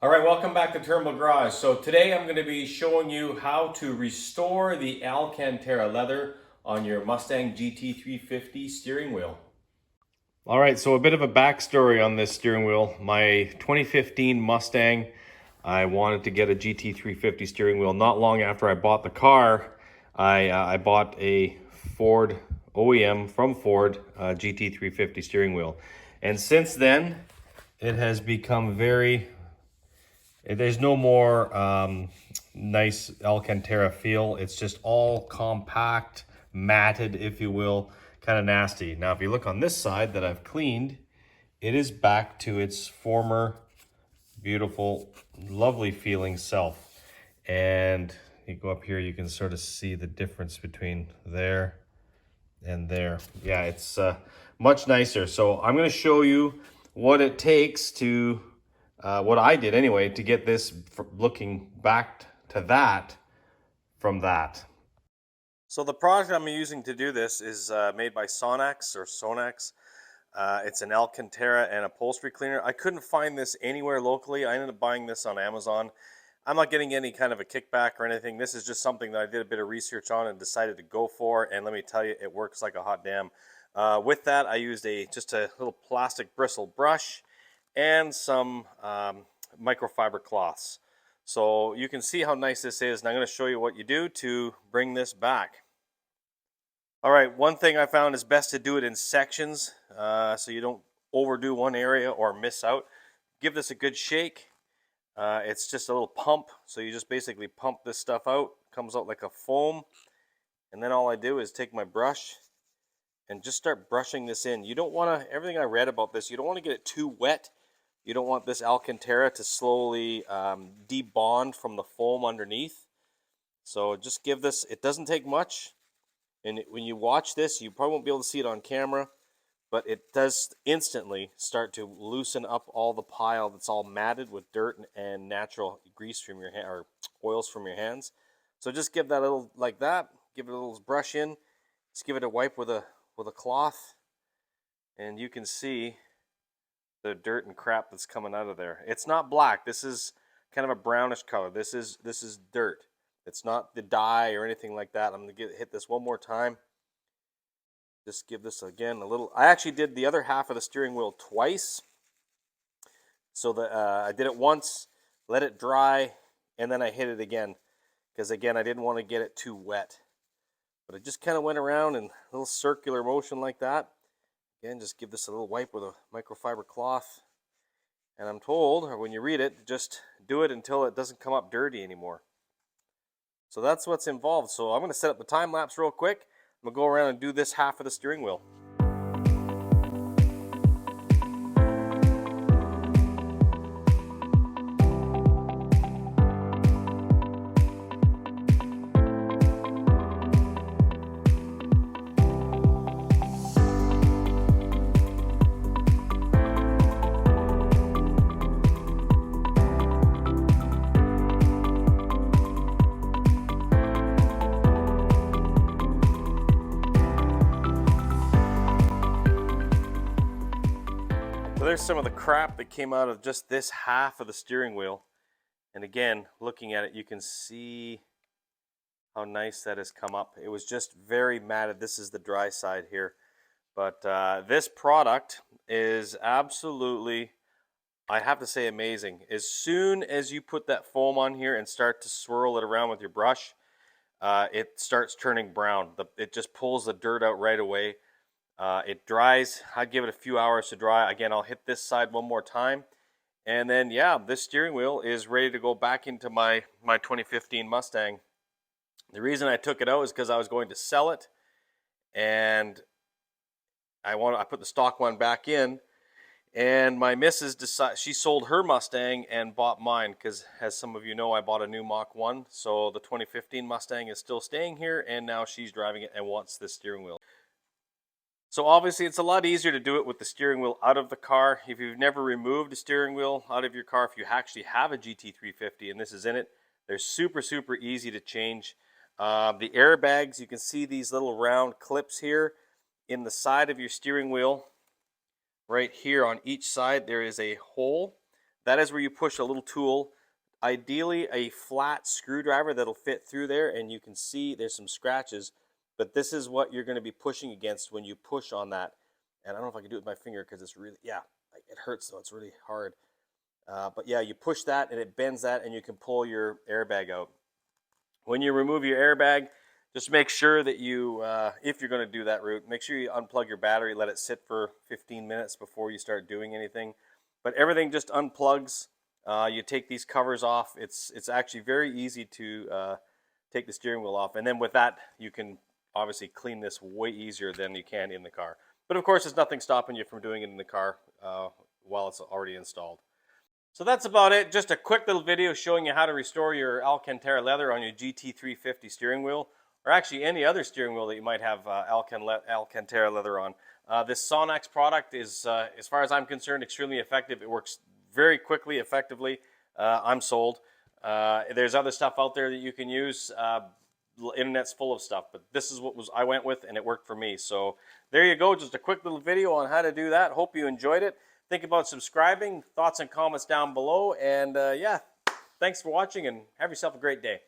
All right, welcome back to Turnbull Garage. So today I'm going to be showing you how to restore the Alcantara leather on your Mustang GT350 steering wheel. All right, so a bit of a backstory on this steering wheel. My 2015 Mustang, I wanted to get a GT350 steering wheel. Not long after I bought the car, I bought a Ford OEM from Ford GT350 steering wheel. And since then, it has become there's no more nice Alcantara feel. It's just all compact, matted, if you will, kind of nasty. Now, if you look on this side that I've cleaned, it is back to its former beautiful, lovely feeling self. And you go up here, you can sort of see the difference between there and there. Yeah, it's much nicer. So I'm going to show you what it takes to what I did anyway to get this looking back to that from that. So the product I'm using to do this is made by Sonax. It's an Alcantara and upholstery cleaner. I couldn't find this anywhere locally. I ended up buying this on Amazon. I'm not getting any kind of a kickback or anything. This is just something that I did a bit of research on and decided to go for. And let me tell you, it works like a hot damn. With that, I used just a little plastic bristle brush and some microfiber cloths. So you can see how nice this is, and I'm going to show you what you do to bring this back. All right, one thing I found is best to do it in sections so you don't overdo one area or miss out. Give this a good shake. It's just a little pump, so you just basically pump this stuff out. Comes out like a foam, and then all I do is take my brush and just start brushing this in. You don't want to, everything I read about this, you don't want to get it too wet. You don't want this Alcantara to slowly debond from the foam underneath. So just give this, it doesn't take much. And when you watch this, you probably won't be able to see it on camera, but it does instantly start to loosen up all the pile that's all matted with dirt and natural grease from your hand or oils from your hands. So just give that a little like that. Give it a little brush in. Just give it a wipe with a cloth, and you can see the dirt and crap that's coming out of there. It's not black. This is kind of a brownish color. This is dirt. It's not the dye or anything like that. I'm gonna hit this one more time. Just give this again a little. I actually did the other half of the steering wheel twice. So that I did it once, let it dry, and then I hit it again. Because again, I didn't want to get it too wet. But it just kind of went around in a little circular motion like that. Again, just give this a little wipe with a microfiber cloth. And I'm told, or when you read it, just do it until it doesn't come up dirty anymore. So that's what's involved. So I'm going to set up the time lapse real quick. I'm going to go around and do this half of the steering wheel. So there's some of the crap that came out of just this half of the steering wheel. And again, looking at it, you can see how nice that has come up. It was just very matted. This is the dry side here. But this product is absolutely, I have to say, amazing. As soon as you put that foam on here and start to swirl it around with your brush, it starts turning brown. It just pulls the dirt out right away. It dries. I'd give it a few hours to dry. Again, I'll hit this side one more time. And then, yeah, this steering wheel is ready to go back into my 2015 Mustang. The reason I took it out is because I was going to sell it. And I put the stock one back in. And my missus decided, she sold her Mustang and bought mine because, as some of you know, I bought a new Mach 1. So the 2015 Mustang is still staying here, and now she's driving it and wants this steering wheel. So obviously it's a lot easier to do it with the steering wheel out of the car. If you've never removed a steering wheel out of your car, if you actually have a GT350 and this is in it, they're super easy to change. The airbags, you can see these little round clips here in the side of your steering wheel. Right here on each side there is a hole that is where you push a little tool, ideally a flat screwdriver that'll fit through there, and you can see there's some scratches, but this is what you're going to be pushing against when you push on that. And I don't know if I can do it with my finger because it's really, yeah, it hurts though, it's really hard. But yeah, you push that and it bends that, and you can pull your airbag out. When you remove your airbag, just make sure that you, if you're going to do that route, make sure you unplug your battery, let it sit for 15 minutes before you start doing anything. But everything just unplugs. You take these covers off. It's actually very easy to take the steering wheel off. And then with that, you can obviously clean this way easier than you can in the car. But of course, there's nothing stopping you from doing it in the car while it's already installed. So that's about it. Just a quick little video showing you how to restore your Alcantara leather on your GT350 steering wheel, or actually any other steering wheel that you might have Alcantara leather on. This Sonax product is, as far as I'm concerned, extremely effective. It works very quickly, effectively. I'm sold. There's other stuff out there that you can use. The internet's full of stuff, but this is what I went with, and it worked for me. So there you go. Just a quick little video on how to do that. Hope you enjoyed it. Think about subscribing. Thoughts and comments down below. And yeah, thanks for watching, and have yourself a great day.